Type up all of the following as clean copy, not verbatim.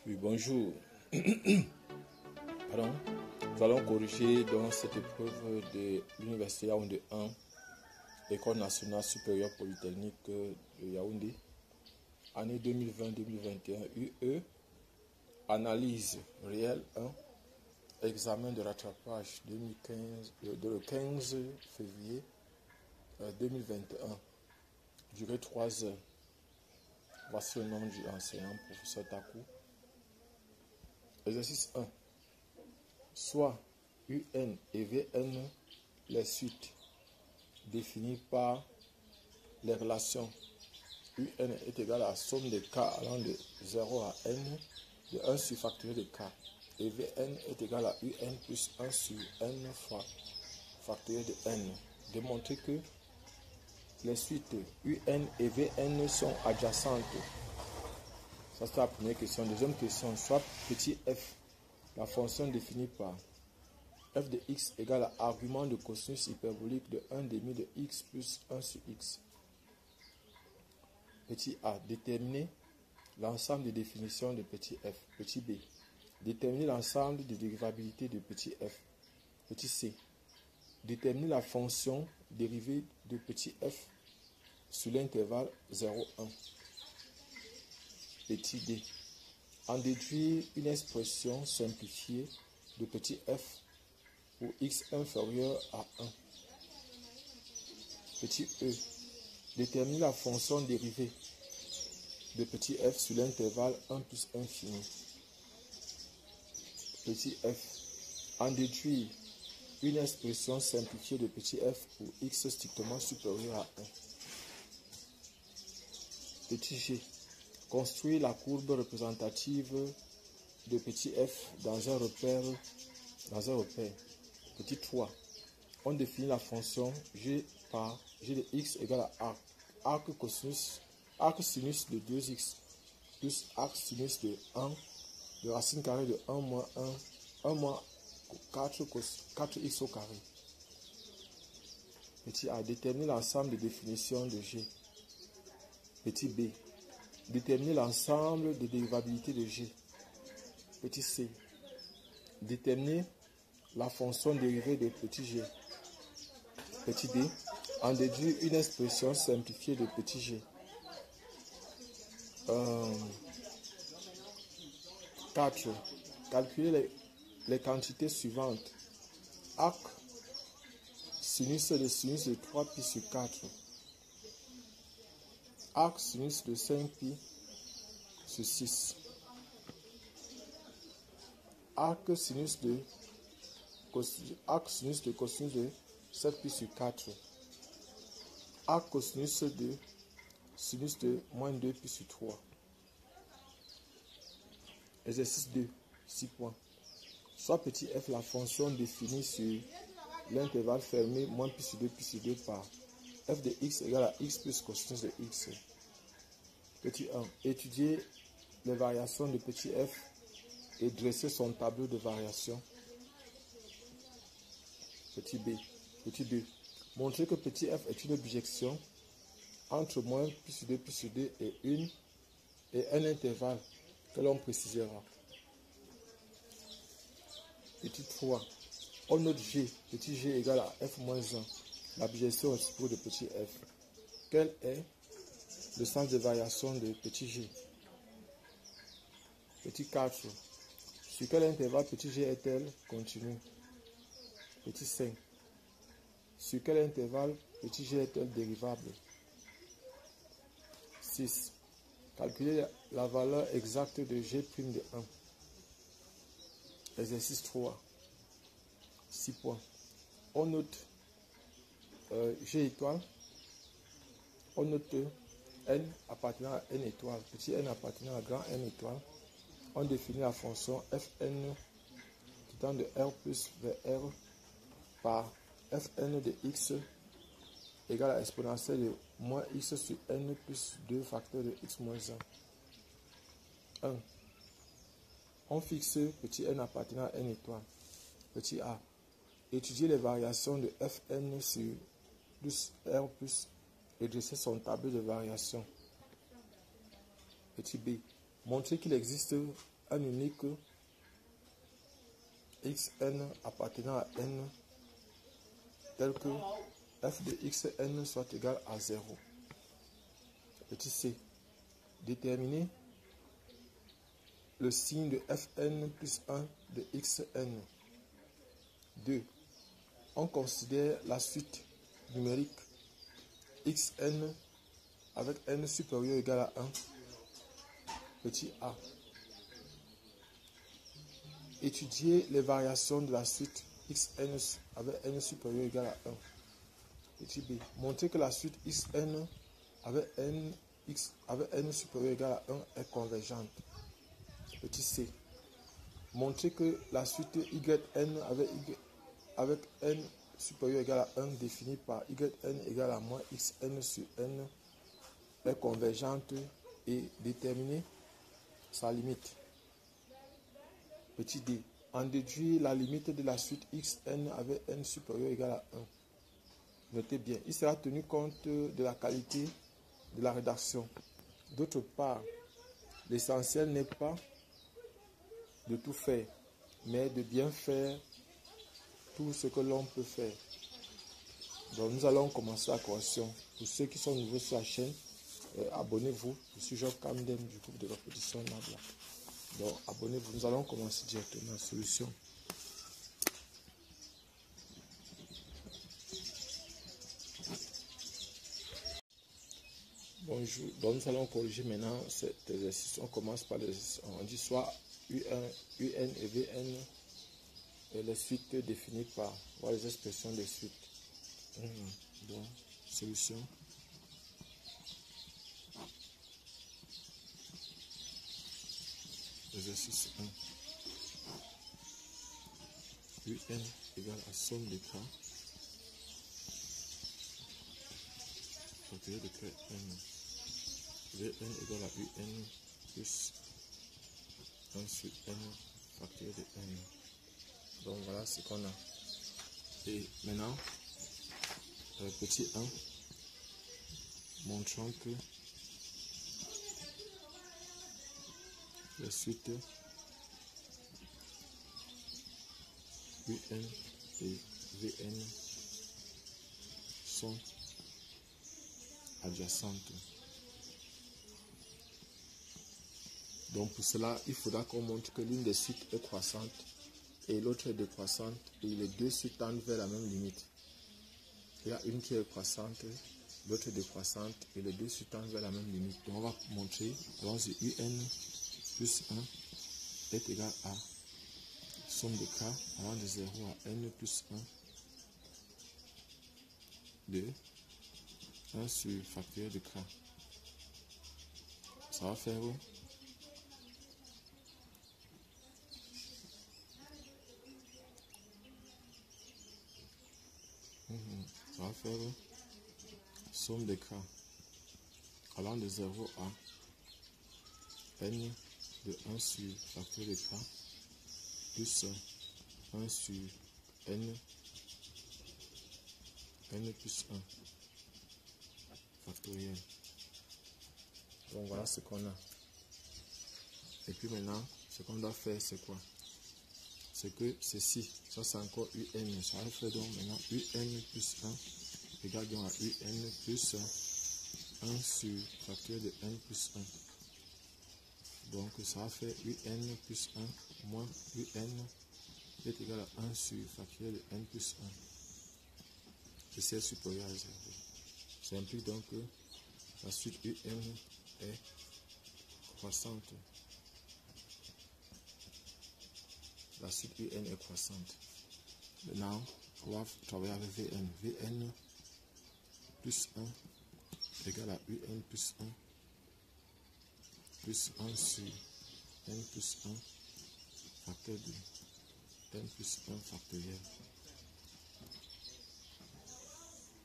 Oui, bonjour. Pardon. Nous allons corriger dans cette épreuve de l'Université Yaoundé 1, École nationale supérieure polytechnique de Yaoundé, année 2020-2021, UE, analyse réelle 1, examen de rattrapage 2015, le 15 février 2021, durée 3 heures. Voici le nom du enseignant, professeur Takou. Exercice 1. Soit UN et VN les suites définies par les relations. UN est égal à la somme des cas allant de 0 à n de 1 sur factoriel de k. Et Vn est égal à UN plus 1 sur n fois factoriel de n. Démontrer que les suites UN et Vn sont adjacentes. Ça, c'est la première question. Deuxième question, soit petit f, la fonction définie par f de x égale à argument de cosinus hyperbolique de 1 demi de x plus 1 sur x. Petit a, déterminer l'ensemble des définitions de petit f. Petit b, déterminer l'ensemble des dérivabilités de petit f. Petit c, déterminer la fonction dérivée de petit f sur l'intervalle 0, 1. Petit d, en déduire une expression simplifiée de petit f pour x inférieur à 1. Petit e, déterminer la fonction dérivée de petit f sur l'intervalle 1 plus infini. Petit f, en déduire une expression simplifiée de petit f pour x strictement supérieur à 1. Petit g, construire la courbe représentative de petit f dans un repère. Petit 3, on définit la fonction g par g de x égale à arc sinus de 2x plus arc sinus de 1 de racine carrée de 1 moins 1 moins 4x au carré. Petit a, déterminer l'ensemble des définitions de g. Petit b, déterminer l'ensemble des dérivabilités de g. Petit c, déterminer la fonction dérivée de petit g. Petit d, en déduire une expression simplifiée de petit g. 4. Calculer les quantités suivantes. Arc sinus de 3π sur 4. Arc sinus de 5π sur 6. Arc sinus de cosinus de 7π sur 4. Arc cosinus de sinus de moins 2π sur 3. Exercice 2, 6 points. Soit petit f, la fonction définie sur l'intervalle fermé moins π sur 2π sur 2 par f de x égale à x plus cosinus de x. Petit 1, étudier les variations de petit f et dresser son tableau de variation. Petit b. Petit 2, montrer que petit f est une bijection entre moins π sur 2π sur 2 et un intervalle que l'on précisera. Petit 3, on note g, petit g égale à f moins 1, la bijection réciproque de petit f. Quel est le sens de variation de petit g? Petit 4, sur quel intervalle petit g est-elle continue? Petit 5, sur quel intervalle petit g est-elle dérivable? 6. Calculer la valeur exacte de g' de 1. Exercice 3. 6 points. On note g étoile. On note n appartenant à n étoile. Petit n appartenant à grand n étoile. On définit la fonction fn qui tend de r plus vers r par fn de x égale à exponentielle de moins x sur n plus 2 facteur de x moins 1. 1. On fixe petit n appartenant à n étoile. Petit a. Étudier les variations de fn sur plus r plus et dresser son tableau de variation. Petit b. Montrer qu'il existe un unique xn appartenant à n tel que f de xn soit égal à 0. Petit c. Déterminer le signe de fn plus 1 de xn. 2. On considère la suite numérique xn avec n supérieur ou égal à 1. Petit a. Étudier les variations de la suite xn avec n supérieur ou égal à 1. Petit b. Montrer que la suite xn avec n supérieur ou égal à 1 est convergente. Petit c. Montrer que la suite yn avec n supérieur ou égal à 1 définie par yn égale à moins xn sur n est convergente et déterminer sa limite. Petit d. En déduire la limite de la suite xn avec n supérieur ou égal à 1. Notez bien, il sera tenu compte de la qualité de la rédaction. D'autre part, l'essentiel n'est pas de tout faire, mais de bien faire tout ce que l'on peut faire. Donc nous allons commencer la correction. Pour ceux qui sont nouveaux sur la chaîne, abonnez-vous. Je suis Job Camden du groupe de répétition Nabla. Donc abonnez-vous. Nous allons commencer directement la solution. Bonjour. Donc nous allons corriger maintenant cet exercice. On commence par l'exercice. On dit soit UN et VN et les suites définies par les expressions des suites. Donc, solution. Exercice 1. UN égale à somme des cas. Factoriel de trait n. Vn égale à UN plus 1 sur n factoriel de n. Donc voilà ce qu'on a. Et maintenant, petit 1, montrons que les suites UN et VN sont adjacentes. Donc pour cela, il faudra qu'on montre que l'une des suites est croissante et l'autre est décroissante et les deux suites tendent vers la même limite. Il y a une qui est croissante, l'autre est décroissante et les deux suites tendent vers la même limite. Donc on va montrer, donc UN plus 1 est égal à somme de k allant de 0 à n plus 1 de 1 sur factoriel de k. Ça va faire ça va faire somme de k allant de 0 à n de 1 sur factoriel de k plus 1 sur n plus 1 factoriel. Donc voilà ce qu'on a. Et puis maintenant, ce qu'on doit faire, c'est quoi? C'est que ceci, ça c'est encore UN. Ça va faire donc maintenant UN plus 1 égale donc à UN plus 1 sur factoriel de n plus 1. Donc ça va faire UN plus 1 moins UN est égal à 1 sur factoriel de n plus 1. Et c'est supérieur à 0. Ça implique donc que la suite UN est croissante. La suite UN est croissante. Maintenant, on va travailler avec VN. VN plus 1 égale à UN plus 1 plus 1 sur n plus 1 facteur de n plus 1 factoriel.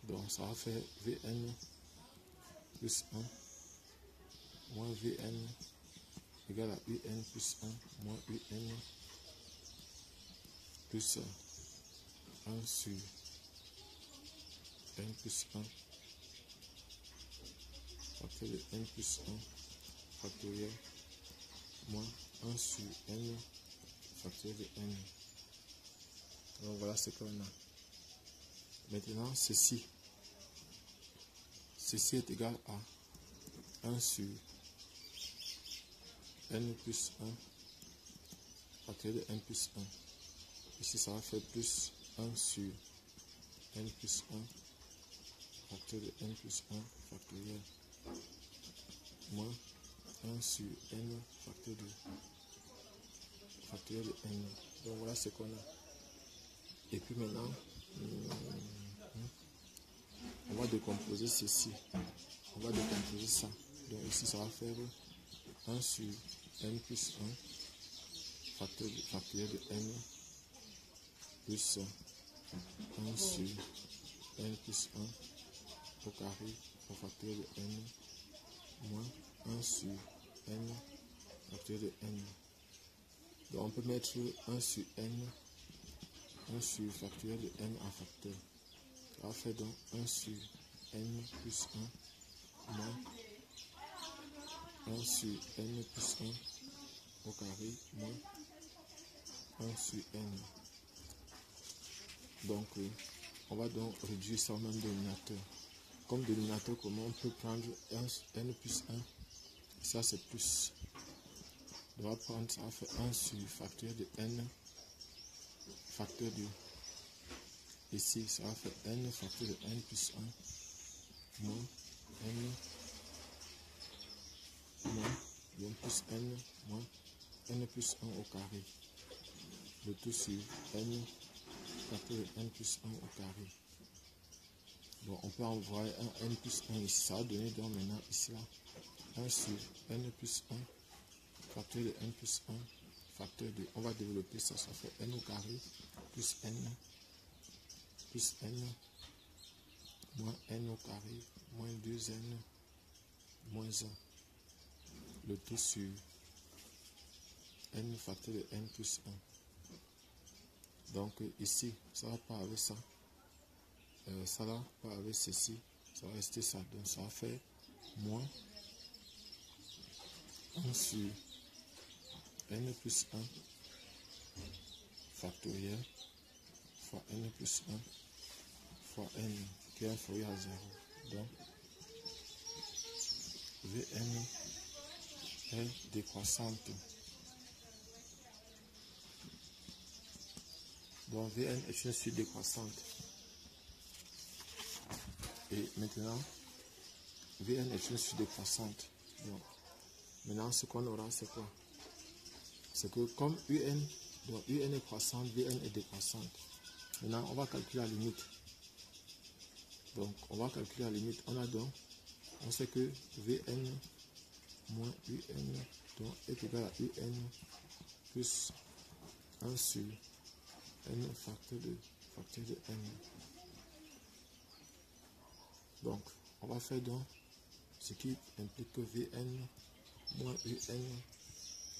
Donc ça va faire Vn plus 1 moins Vn égale à Un plus 1 moins Un plus 1 sur n plus 1 facteur de n plus 1 factoriel moins 1 sur n facteur de n. Donc voilà ce qu'on a. Maintenant, ceci est égal à 1 sur n plus 1 facteur de n plus 1. Ici, ça va faire plus 1 sur n plus 1 facteur de n plus 1 factoriel moins 1 sur n facteur de n. Donc voilà ce qu'on a. Et puis maintenant, on va décomposer ceci. On va décomposer ça. Donc ici, ça va faire 1 sur n plus 1 factoriel de n plus 1 sur n plus 1 au carré au factoriel de n moins 1 sur n factoriel de n. Donc on peut mettre 1 sur n, 1 sur factoriel de n en facteur. Ça va faire donc 1 sur n plus 1 moins 1 sur n plus 1 au carré moins 1 sur n. Donc on va donc réduire ça au même dénominateur. Comme dénominateur commun, on peut prendre n plus 1. Ça c'est plus. On va prendre, ça va faire 1 sur facteur de n facteur de. Ici, ça va faire n facteur de n plus 1 moins n plus n moins n plus 1 au carré. Le tout sur n facteur de n plus 1 au carré. Bon, on peut envoyer un n plus 1 ici. Ça va donner donc maintenant ici là 1 sur n plus 1 facteur de n plus 1 facteur de. On va développer ça. Ça fait n au carré plus n moins n au carré moins 2n moins 1. Le tout sur n facteur de n plus 1. Donc ici, ça va pas avec ça. Ça va pas avec ceci. Ça va rester ça. Donc ça va faire moins 1 sur n plus 1 factoriel fois n plus 1 fois n qui est inférieur à 0. Donc Vn est décroissante. Donc Vn est une suite décroissante. Et maintenant, Vn est une suite décroissante. Donc, maintenant, ce qu'on aura, c'est quoi? C'est que comme Un, donc Un est croissante, Vn est décroissante. Maintenant, on va calculer la limite. Donc, on va calculer la limite. On sait que Vn moins Un donc, est égal à Un plus 1 sur n facteur de n. Donc, on va faire donc ce qui implique que Vn moins Un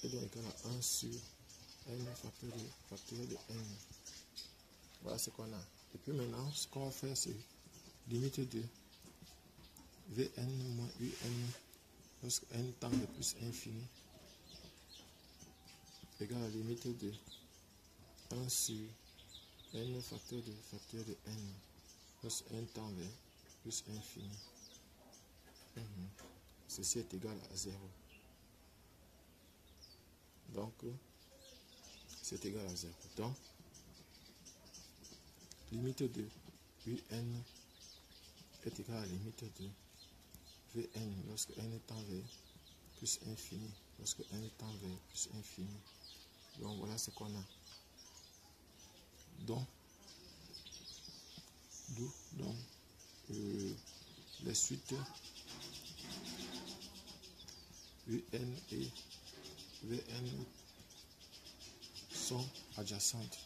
est donc égal à 1 sur n facteur de n. Voilà ce qu'on a. Et puis maintenant, ce qu'on va faire, c'est limite de Vn moins Un lorsque n tend de plus infini égale à la limite de 1 sur n facteur de n lorsque n tend vers plus infini. Ceci est égal à 0. Donc, c'est égal à 0. Donc, limite de Un est égal à la limite de Vn lorsque n tend vers plus infini. Lorsque n tend vers plus infini. Donc, voilà ce qu'on a. Donc, les suites Un et Vn sont adjacentes.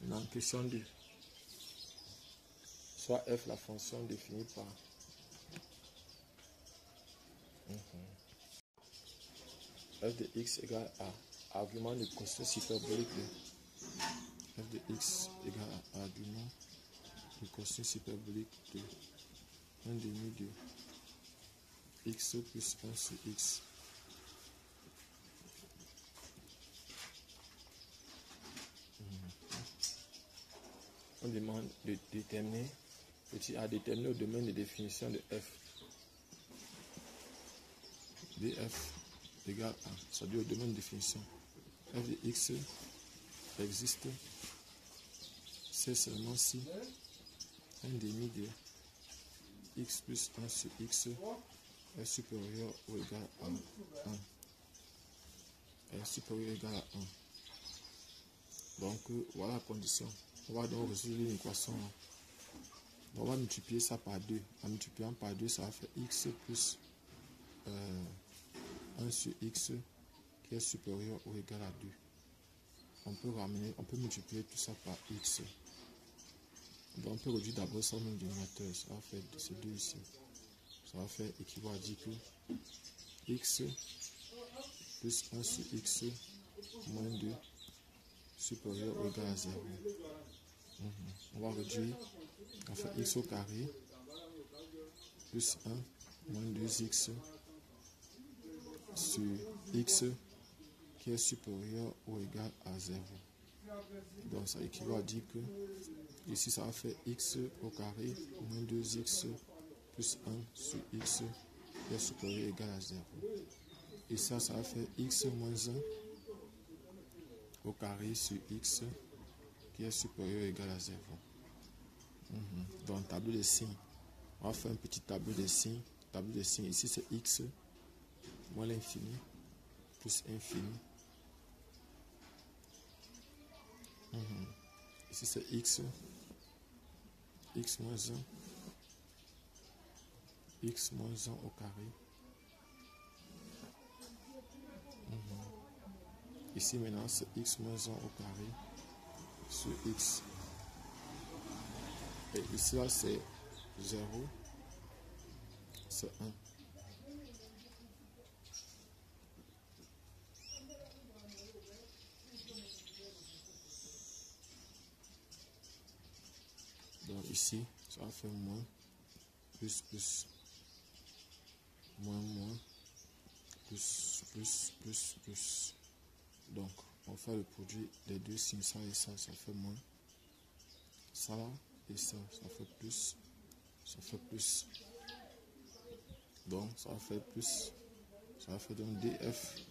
Maintenant, question 2. Soit f la fonction définie par f de x égale à argument de cosinus hyperbolique de f de x égale à argument de cosinus hyperbolique de 1 demi de x plus 1 sur x. On demande de déterminer, petit a déterminer au domaine de définition de f. df égale a, ça dit au domaine de définition. F de x existe, c'est seulement si 1 demi de x plus 1 sur x est supérieur ou égal à 1. Est supérieur ou égal à 1. Donc voilà la condition. On va donc résoudre une équation. On va multiplier ça par 2. En multipliant par 2, ça va faire x plus 1 sur x qui est supérieur ou égal à 2. On peut multiplier tout ça par x. Donc on peut réduire d'abord ça au même dénominateur. Ça va faire ces deux ici. Ça va faire équivaut à dire que x plus 1 sur x moins 2 supérieur ou égal à 0. On va réduire, on va faire x au carré plus 1 moins 2x sur x qui est supérieur ou égal à 0. Donc ça équivaut à dire que ici ça va faire x au carré moins 2x plus 1 sur x qui est supérieur ou égal à 0. Et ça va faire x moins 1 au carré sur x qui est supérieur ou égal à 0. Donc tableau de signes. On va faire un petit tableau de signes. Tableau de signes. Ici c'est x moins l'infini plus infini. Ici c'est x moins 1, x moins 1 au carré. Ici maintenant c'est x moins 1 au carré sur x. Et ici là c'est 0, c'est 1. Donc ici, ça va faire moins, plus, moins, plus. Donc, on fait le produit des deux signes, ça et ça fait moins. Ça là et ça fait plus. Ça fait plus. Donc, ça va faire plus. Ça va faire donc df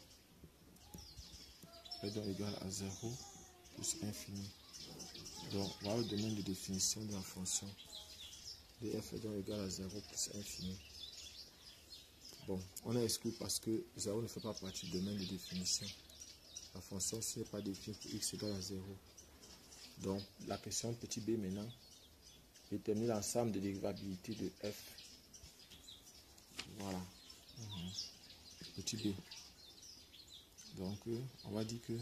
est donc égal à 0 plus infini. Donc, voilà le domaine de définition de la fonction. df est donc égal à 0 plus infini. Bon, on a exclu parce que 0 ne fait pas partie du domaine de définition. La fonction n'est pas définie pour x égale à 0. Donc, la question petit b maintenant détermine l'ensemble de dérivabilité de f. Voilà. Petit b. Donc, on va dire que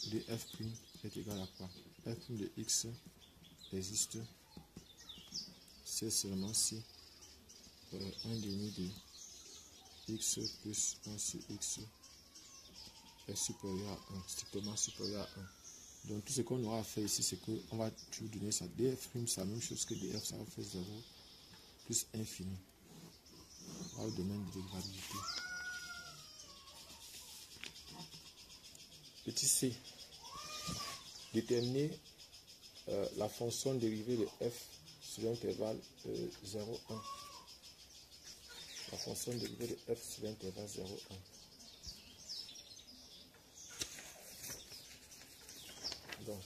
df' est égal à quoi? F' de x existe, c'est seulement si 1 demi de x plus 1 sur x est supérieur à 1, strictement supérieur à 1. Donc tout ce qu'on aura à faire ici, c'est qu'on va toujours donner ça. df', c'est la même chose que df, ça va faire 0 plus infini. Voilà le domaine de dérivabilité. Petit c. Déterminer la fonction dérivée de f sur l'intervalle 0, 1. La fonction dérivée de f sur l'intervalle 0, 1. Donc,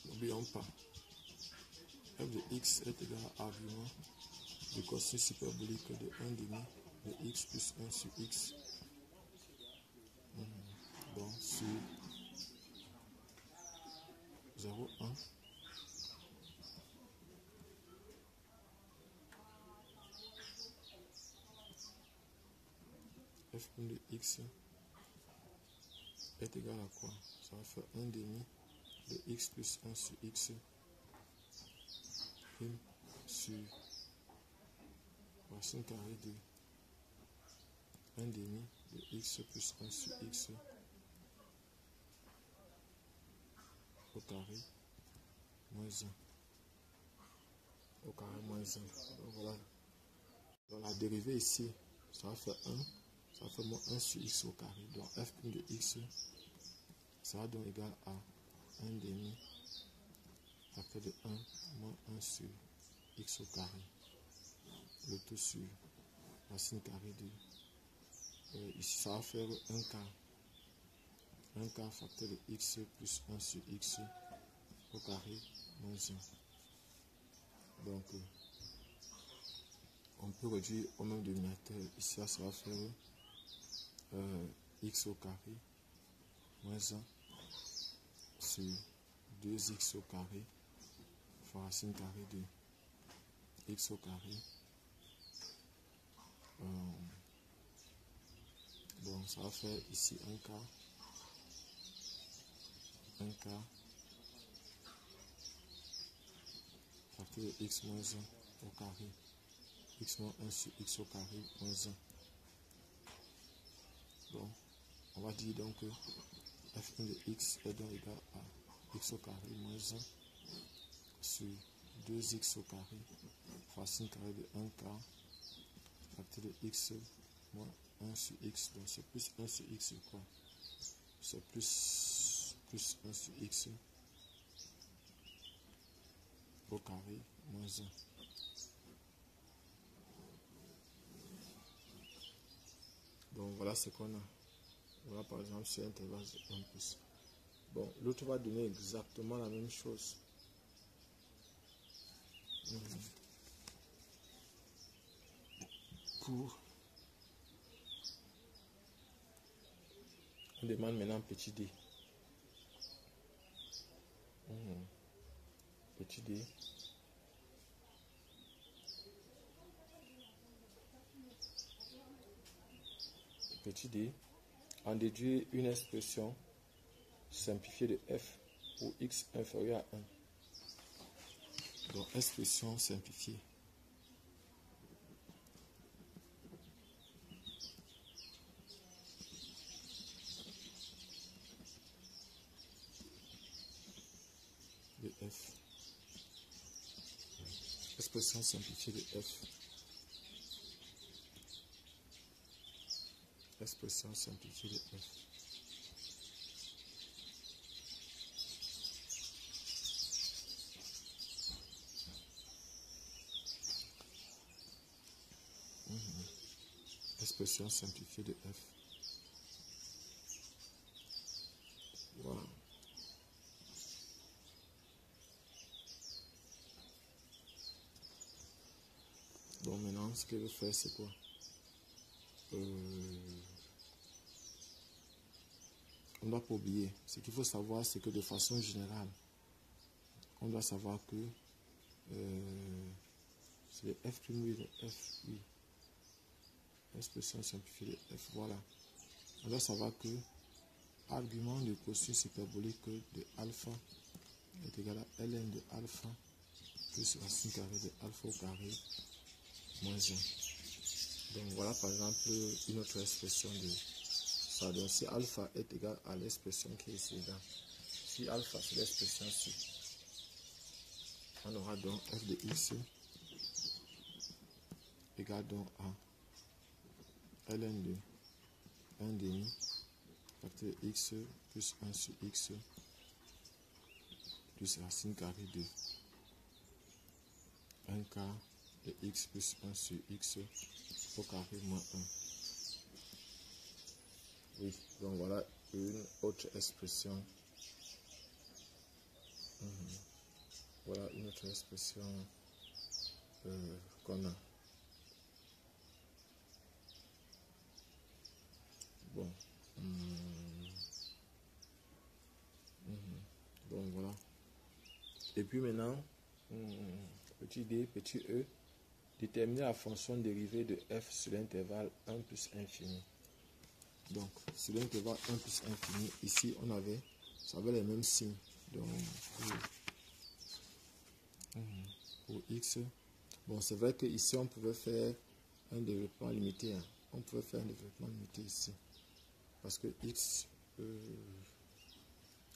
n'oublions pas, f de x est égal à argument de cosinus hyperbolique de 1 demi de x plus 1 sur x. Donc, sur 0, 1. F de x est égal à quoi? Ça va faire 1 demi de x plus 1 sur x prime sur racine carrée de 1 demi de x plus 1 sur x au carré moins 1. au carré moins 1. Donc voilà. Dans la dérivée ici, ça va faire 1. Ça va faire moins 1 sur x au carré. Donc f' de x, ça va donc égal à 1 demi facteur de 1 moins 1 sur x au carré. Le tout sur racine carrée de... ici, ça va faire 1 quart. 1 quart facteur de x plus 1 sur x au carré moins 1. Donc, on peut réduire au même dénominateur. Ici, ça va faire x au carré moins 1 sur 2x au carré fois racine carrée de x au carré. Bon, ça va faire ici 1 quart. 1 quart facteur de x moins 1 au carré. X moins 1 sur x au carré moins 1. Bon, on va dire donc que f1 de x est donc égal à x au carré moins 1 sur 2x au carré racine carrée de 1 quart facteur de x moins 1 sur x. Donc c'est plus 1 sur x quoi. C'est plus 1 sur x au carré moins 1. Donc voilà ce qu'on a. Voilà par exemple sur l'intervalle de 1 plus. Bon, l'autre va donner exactement la même chose. Pour... On demande maintenant petit d. Petit d. Petit d. En déduire une expression simplifiée de f pour x inférieur à 1. Donc, expression simplifiée. De f. Expression simplifiée de f. Expression simplifiée de f. Expression simplifiée de f. Voilà. Bon, maintenant, ce que je vais faire, c'est quoi? On ne doit pas oublier. Ce qu'il faut savoir, c'est que de façon générale, on doit savoir que c'est le f', le f, oui. Expression simplifiée de f, voilà. On doit savoir que argument de cosinus hyperbolique de alpha est égal à ln de alpha plus racine carrée de alpha au carré moins 1. Donc voilà par exemple une autre expression de ça. Donc si alpha est égal à l'expression qui est ici, là. Si alpha c'est l'expression ci, on aura donc f de x égale donc à ln de 1 demi facteur x plus 1 sur x plus racine carrée de 1 quart de x plus 1 sur x au carré moins 1. Oui, donc voilà une autre expression. Voilà une autre expression qu'on a. Bon. Donc voilà. Et puis maintenant, petit d, petit e, déterminer la fonction dérivée de f sur l'intervalle 1 plus infini. Donc, sur l'intervalle 1 plus infini, ici, on avait, ça avait les mêmes signes. Donc, pour x, bon, c'est vrai que ici on pouvait faire un développement limité. Hein. On pouvait faire un développement limité ici. Parce que x,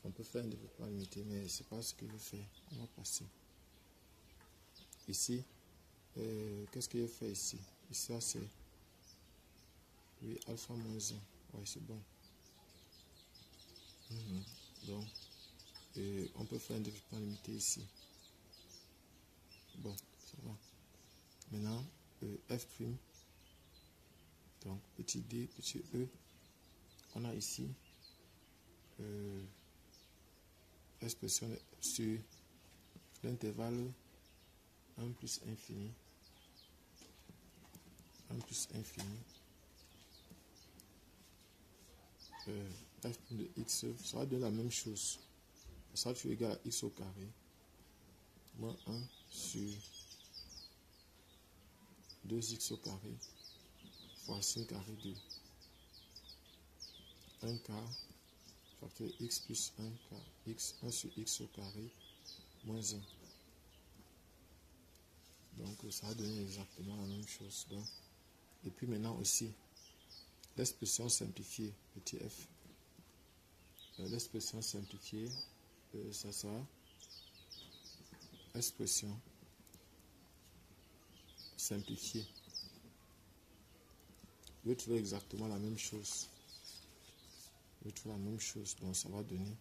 on peut faire un développement limité, mais c'est pas ce que je fais. On va passer. ici, qu'est-ce que j'ai fait ici? Ici, c'est, oui, alpha moins 1. Oui, c'est bon. Donc, on peut faire un développement limité ici. Bon, ça va. Maintenant, f', donc petit d, petit e, on a ici expression sur l'intervalle 1 plus infini, 1 plus infini, f' de x, ça va donner la même chose. Ça va égal à x au carré, moins 1 sur 2x au carré, fois sin carré de 1 quart, facteur x plus 1 quart, x, 1 sur x au carré, moins 1. Donc ça va donner exactement la même chose. Donc, et puis maintenant aussi, l'expression simplifiée, petit f, l'expression simplifiée, ça sera expression simplifiée. Je vais trouver exactement la même chose. Je vais trouver la même chose. Donc ça va donner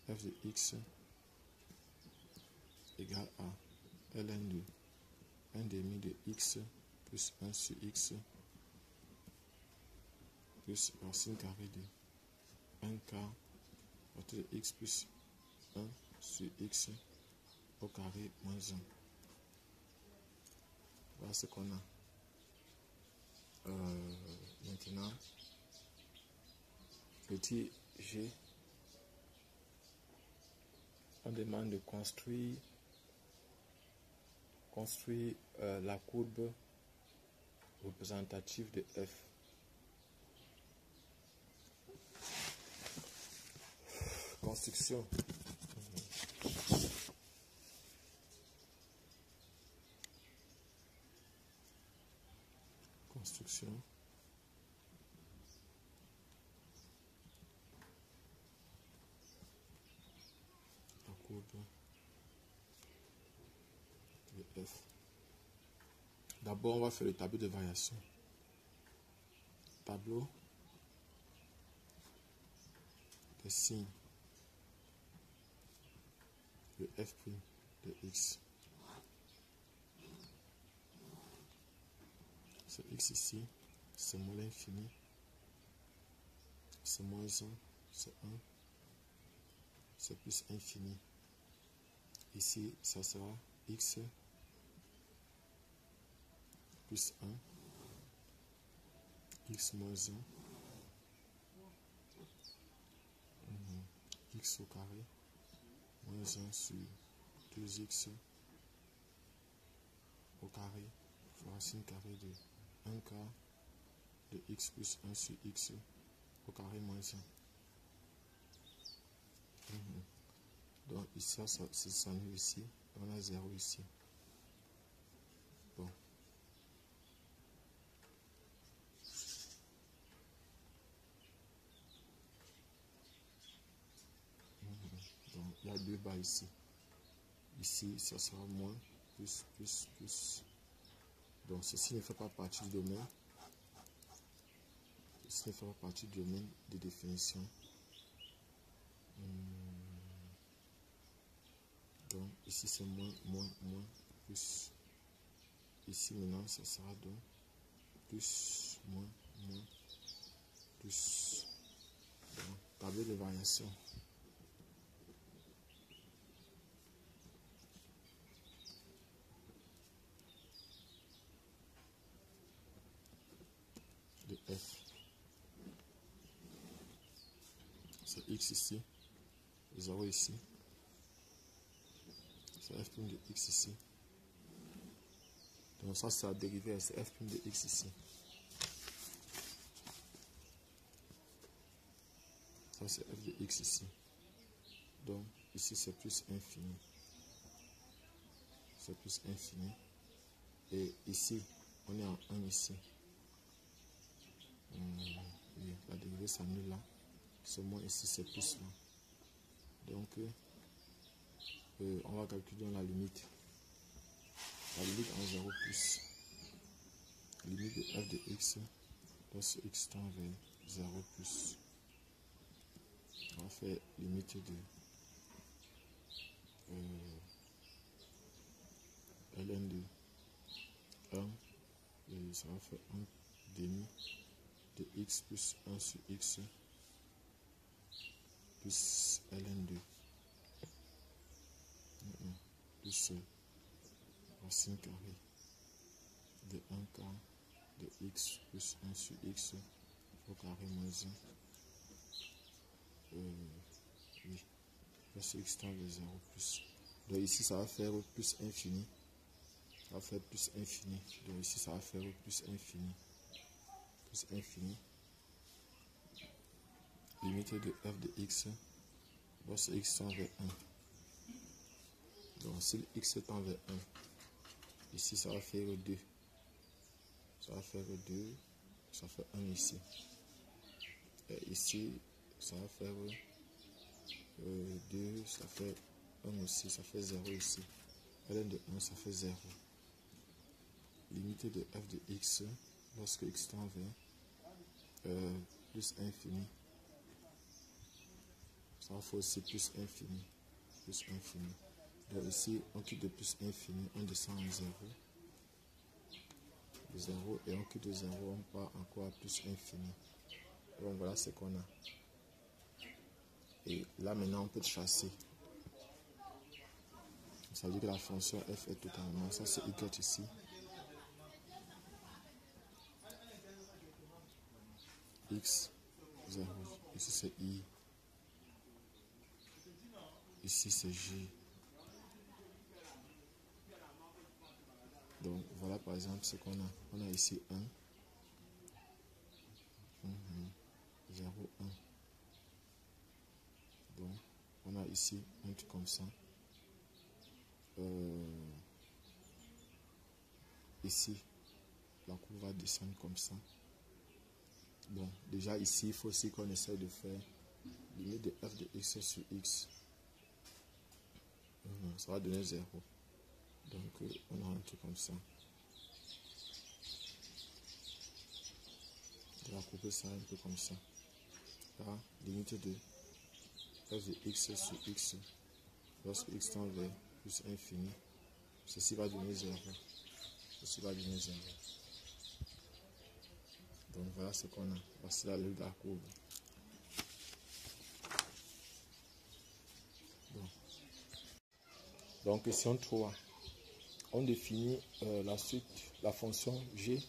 f de x égale à ln de 1 demi de x plus 1 sur x plus racine carrée de 1 quart facteur de x plus 1 sur x au carré moins 1. Voilà ce qu'on a. Maintenant, petit g, on demande de construire la courbe représentative de f. Construction. Construction. La courbe de f. D'abord, on va faire le tableau de variation. Tableau des signes de f' de x. C'est x ici, c'est moins l'infini, c'est moins 1, c'est 1, c'est plus infini. Ici, ça sera x plus 1, x moins 1, x au carré, moins 1 sur 2x au carré, fois racine carrée de 1 quart de x plus 1 sur x au carré moins 1. Donc ici, ça s'annule ici, on a 0 ici. Bon. Donc il y a deux bas ici. Ici, ça sera moins, plus, plus, plus. Donc ceci ne fait pas partie du domaine. Ceci ne fait pas partie du domaine de définition. Donc ici c'est moins, moins, moins, plus. Ici maintenant ça sera donc plus, moins, moins, plus. Donc, tableau de variation. De f. C'est x ici, 0 ici. C'est f' de x ici. Donc ça c'est la dérivée, c'est f' de x ici. Ça c'est f de x ici. Donc ici c'est plus infini. C'est plus infini. Et ici, on est en 1 ici. La dérivée s'annule là. Ce moins ici c'est plus là. Donc on va calculer dans la limite. la limite en 0 plus limite de f de x lorsque x tend vers 0 plus. On va faire limite de ln de 1 et ça va faire 1 demi de x plus 1 sur x plus ln de plus racine carrée de 1 quart de x plus 1 sur x au carré moins 1. Oui, parce que x tend vers 0 plus. Donc ici ça va faire plus infini. Ça va faire plus infini. Donc ici ça va faire plus infini. Plus infini. Limite de f de x lorsque x tend vers 1. Donc si x tend vers 1, ici ça va faire 2. Ça va faire 2. Ça fait 1 ici. Et ici ça va faire 2. Ça fait 1 aussi. Ça fait 0 ici. ln de 1 ça fait 0. Limite de f de x lorsque x tend vers plus infini. Ça va faire aussi plus infini. Plus infini. Donc ici, on quitte de plus infini, on descend en 0. De 0 et on quitte de 0, on part encore à plus infini. Donc voilà ce qu'on a. Et là maintenant, on peut chasser. Ça veut dire que la fonction f est totalement, ça c'est y ici. X, 0. Ici c'est i. Ici c'est j. Donc voilà par exemple ce qu'on a. On a ici 1, 0, 1. Donc on a ici un truc comme ça. Ici, la courbe va descendre comme ça. Bon, déjà ici, il faut aussi qu'on essaie de faire limite de f de x sur x. Ça va donner 0. Donc on a un truc comme ça. On va couper ça un peu comme ça. Là, limite de f de x sur x. Lorsque x tend vers plus infini, ceci va donner 0. Ceci va donner 0. Donc voilà ce qu'on a. Voici la levée de la courbe. Bon. Donc question 3. On définit la suite, la fonction g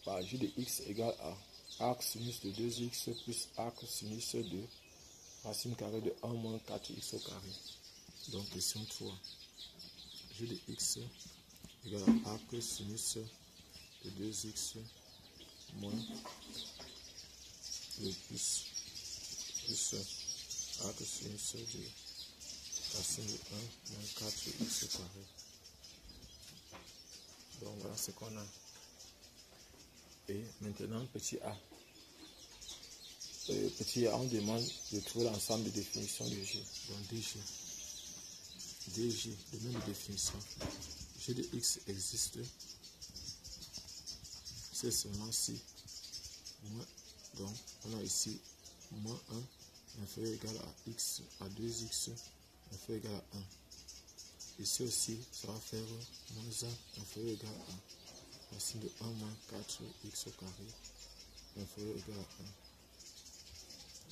par j de x égale à arc sinus de 2x plus arc sinus de racine carrée de 1 moins 4x au carré. Donc question 3. J de x égale à arc sinus de 2x moins le plus arc sinus de racine de 1 moins 4x au carré. Donc voilà ce qu'on a. Et maintenant petit a. Petit a, on demande de trouver l'ensemble de définitions de G. Donc dg, domaine de définition. G de x existe. C'est seulement si moins. Donc on a ici moins 1 inférieur égal à x à 2x inférieur égal à 1. Ici aussi, ça va faire moins 1 inférieur égal à racine de 1 moins 4x au carré inférieur égal à 1.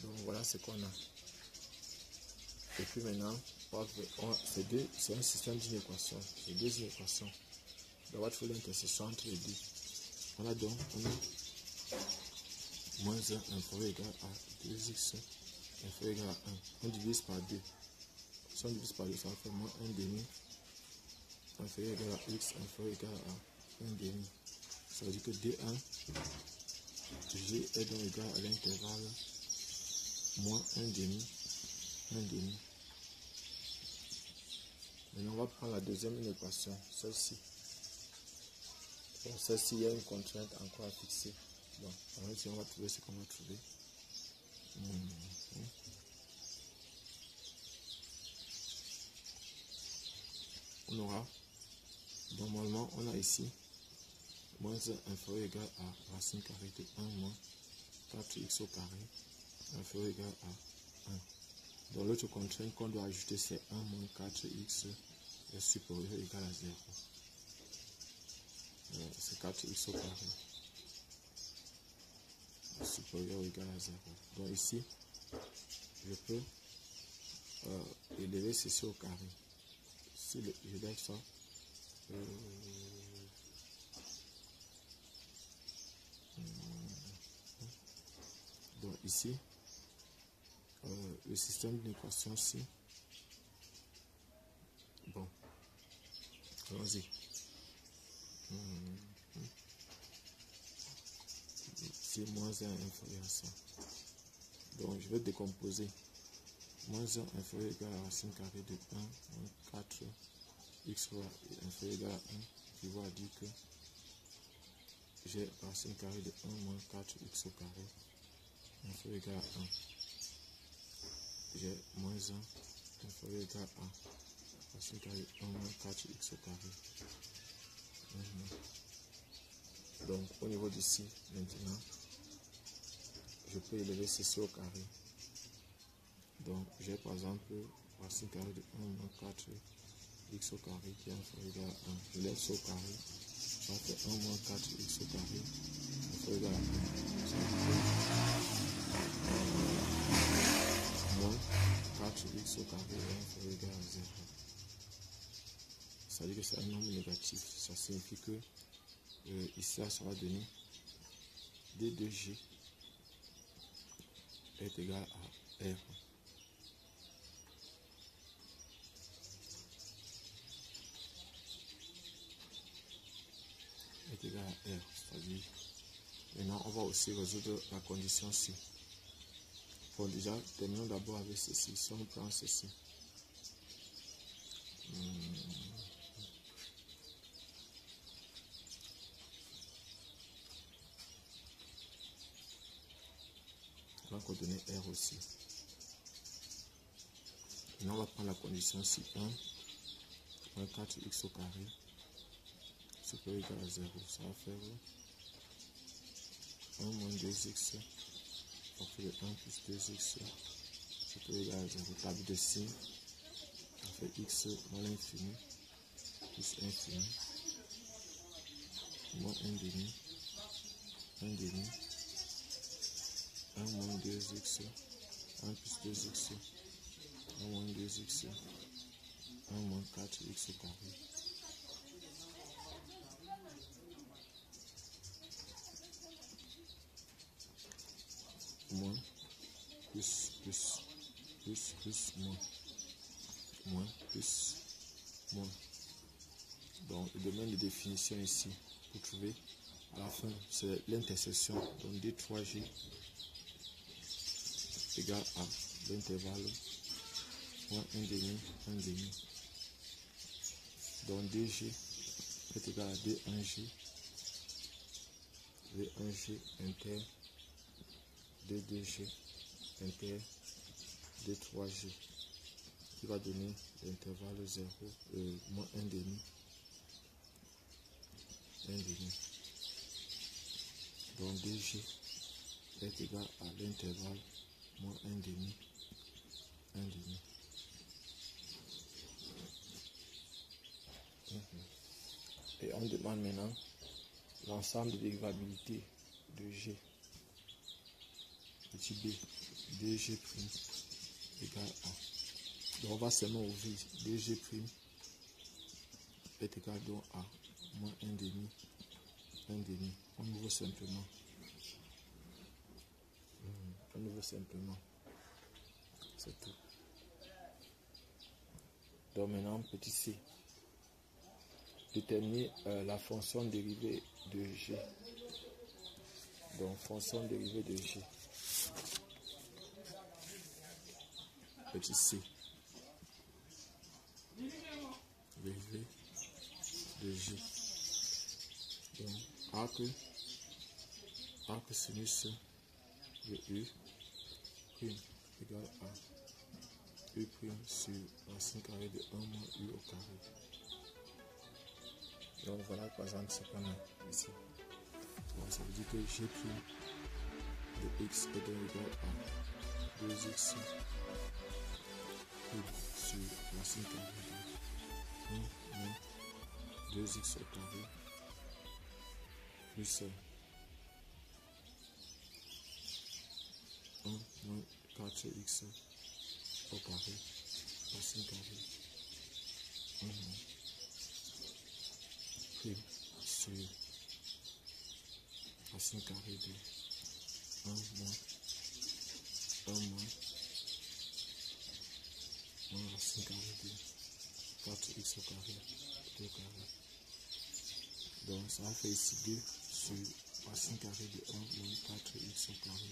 Donc voilà ce qu'on a. Et puis maintenant, c'est un système d'inéquation. C'est deux inéquations. On va trouver l'intersection entre les deux. On a donc moins 1 inférieur égal à 2x inférieur égal à 1. On divise par 2. Si on divise par 2, ça va faire moins 1 demi inférieur égal à x inférieur égal à 1 demi. Ça veut dire que d1 g est donc égal à l'intervalle moins 1 demi, 1 demi. Maintenant, on va prendre la deuxième inéquation, celle-ci. Bon, celle-ci, il y a une contrainte encore à fixer. Bon, alors ici, on va trouver ce qu'on va trouver. On aura Normalement, on a ici moins 1 inférieur égal à racine carrée de 1 moins 4x au carré inférieur égal à 1. Donc l'autre contrainte qu'on doit ajouter, c'est 1 moins 4x est supérieur ou égal à 0. C'est 4x au carré supérieur ou égal à 0. Donc ici, je peux élever ceci au carré. Si je lève ça, donc ici, le système d'équation ci, bon, allons-y. C'est moins 1 inférieur à ça. Donc je vais décomposer. Moins 1 inférieur égal à racine carrée de 1 moins 4 x inférieur égal à 1, qui va dire que j'ai racine carrée de 1 moins 4 x au carré inférieur égal à 1. J'ai moins 1 inférieur égal à racine carrée de 1 moins 4 x au carré. Donc au niveau d'ici, maintenant, je peux élever ceci au carré. Donc j'ai par exemple racine carrée de 1 moins 4 x au carré qui est inférieur égal à 1. Je lève ça au carré. Ça fait 1 moins 4 x au carré inférieur égal à 1. Ça fait moins 4 x au carré inférieur égal à 0. Ça veut dire que c'est un nombre négatif. Ça signifie que ici, ça va donner d de g est égal à r. Est égal à r. C'est-à-dire, maintenant, on va aussi résoudre la condition ci. Bon, déjà, terminons d'abord avec ceci. Si on prend ceci. On va coordonner R aussi. Maintenant, on va prendre la condition ci. 1 moins 4x au carré supérieur égal à 0. Ça va faire 1 moins 2x fait de 1 plus 2x supérieur égal à 0. Table de signe. Ça fait x moins l'infini plus infini moins 1 demi 1 moins 2x 1 plus 2x 1 moins 2x 1 moins 4x au carré moins plus moins plus moins. Donc le domaine de définition ici, pour trouver à la fin, c'est l'intersection. Donc d3g égale à l'intervalle moins 1 demi. Donc dg est égal à d1g inter d2g inter d3g qui va donner l'intervalle 0 moins 1 demi. Donc dg est égal à l'intervalle moins 1 demi. Et on demande maintenant l'ensemble de dérivabilité de g petit b dg' égale à. Donc on va seulement ouvrir dg' est égal donc à moins 1 demi. On ouvre simplement. C'est tout. Donc maintenant, petit c. Déterminer la fonction dérivée de g. Donc fonction dérivée de g. Petit c. Dérivée de g. Donc arc sinus de u prime égale à u prime sur racine carrée de 1 moins u au carré. Donc voilà par exemple ce qu'on a ici. Donc, ça veut dire que G' de x est donc égal à 2x sur racine carrée de 1 moins 2x au carré plus 1 moins 4x au carré racine carrée 1 moins prime sur racine carrée de 1 moins 1 racine carrée de 4x au carré 2 carré. Donc ça fait ici 2 sur racine carrée de 1 moins 4x au carré.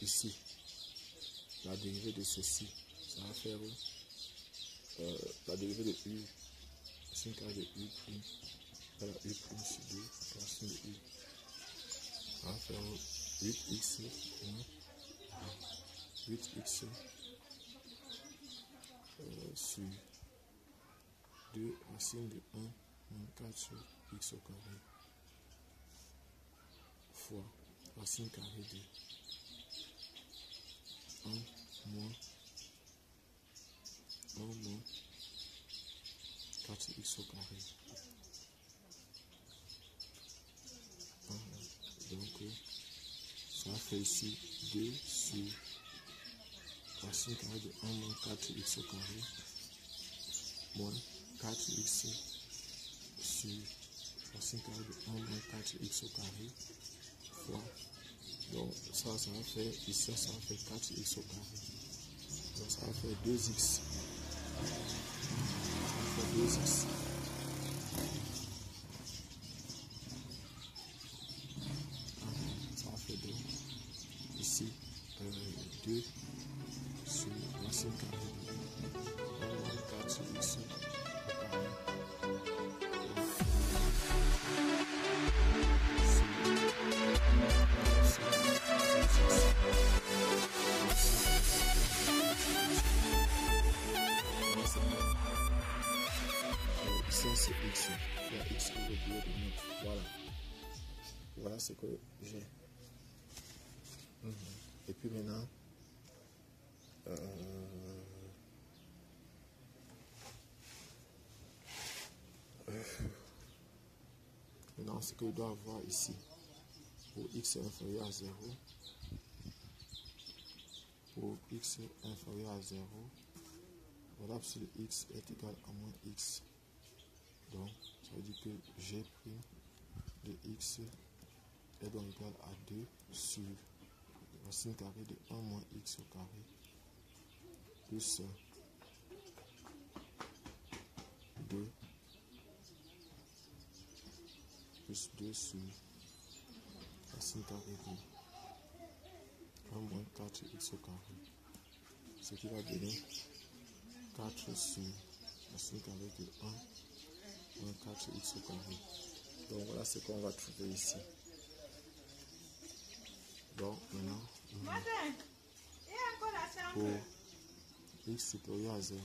Ici, la dérivée de ceci, ça va faire la dérivée de u, racine carrée de u prime, voilà u prime sur 2, racine de u. Ça va faire 8x moins 8x sur 2 racine de 1 moins 4x au carré fois racine carrée de 1 moins 4x au carré. Donc ça fait ici 2 sur racine carrée de 1 moins 4x au carré moins 4x sur racine carrée de 1 moins 4x au carré fois. Donc ça va faire ici, ça va faire 4x au carré. Donc ça va faire 2x. Ça va faire 2x. Ça va faire 2. Ici, 2 sur racine carrée de 1 moins 4x au carré. Ici c'est x, il y a x que j'ai oublié de mettre. Voilà. Voilà ce que j'ai. Et puis maintenant, maintenant ce que je dois avoir ici, pour x inférieur à 0, pour x inférieur à 0, voilà absolu x est égal à moins x. Donc, ça veut dire que g' de x est donc égal à 2 sur racine carrée de 1 moins x au carré plus 2 sur racine carrée de 1 moins 4x au carré. Ce qui va donner 4 sur racine carrée de 1 moins 4x au carré. Donc voilà ce qu'on va trouver ici. Donc maintenant, pour x supérieur à 0,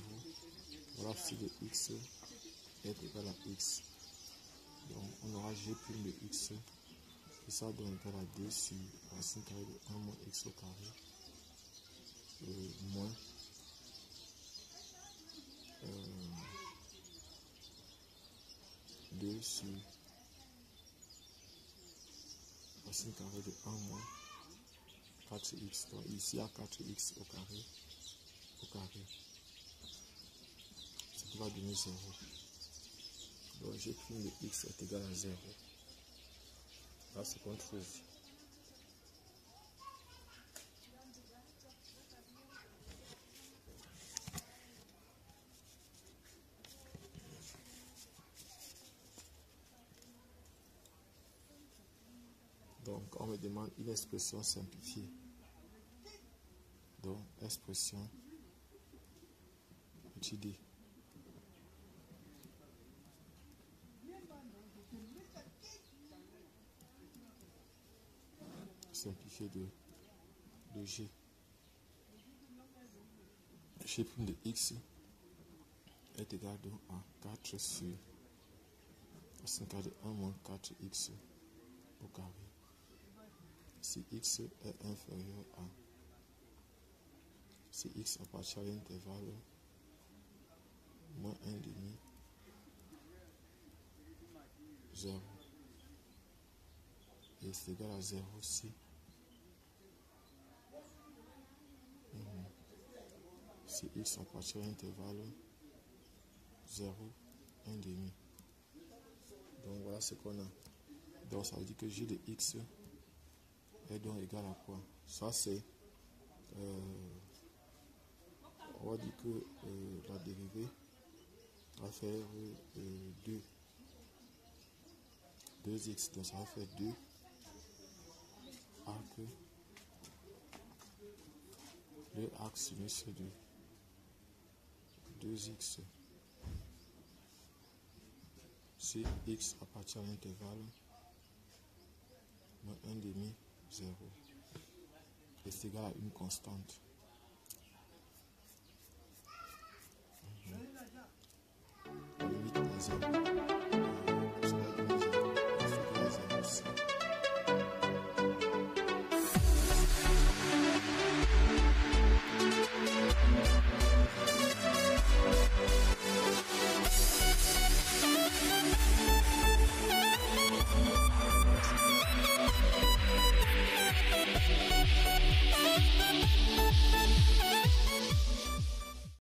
voilà si de x est égal à x. Donc on aura g' de x et ça donne égal à 2 sur racine carrée de 1 moins x au carré moins 2 sur racine carrée de 1 moins 4x. Donc ici il y a 4x au carré. Ce qui va donner 0. Donc g' de x est égal à 0. Là c'est ce qu'on trouve. Donc on me demande une expression simplifiée. Donc expression petit d. Simplifié de g. G' de x est égal donc à 4 sur Racine carrée de 1 moins 4x au carré. Si x est inférieur à, si x appartient à l'intervalle moins 1 demi, 0, et c'est égal à 0 si si x appartient à l'intervalle 0, 1 demi. Donc voilà ce qu'on a. Donc ça veut dire que g de x est donc égal à quoi? Ça c'est, on va dire que la dérivée va faire 2x, donc ça va faire 2 arcs sinus de 2x si x appartient à l'intervalle moins 1 demi 0 et c'est égal à une constante. La limite est 0.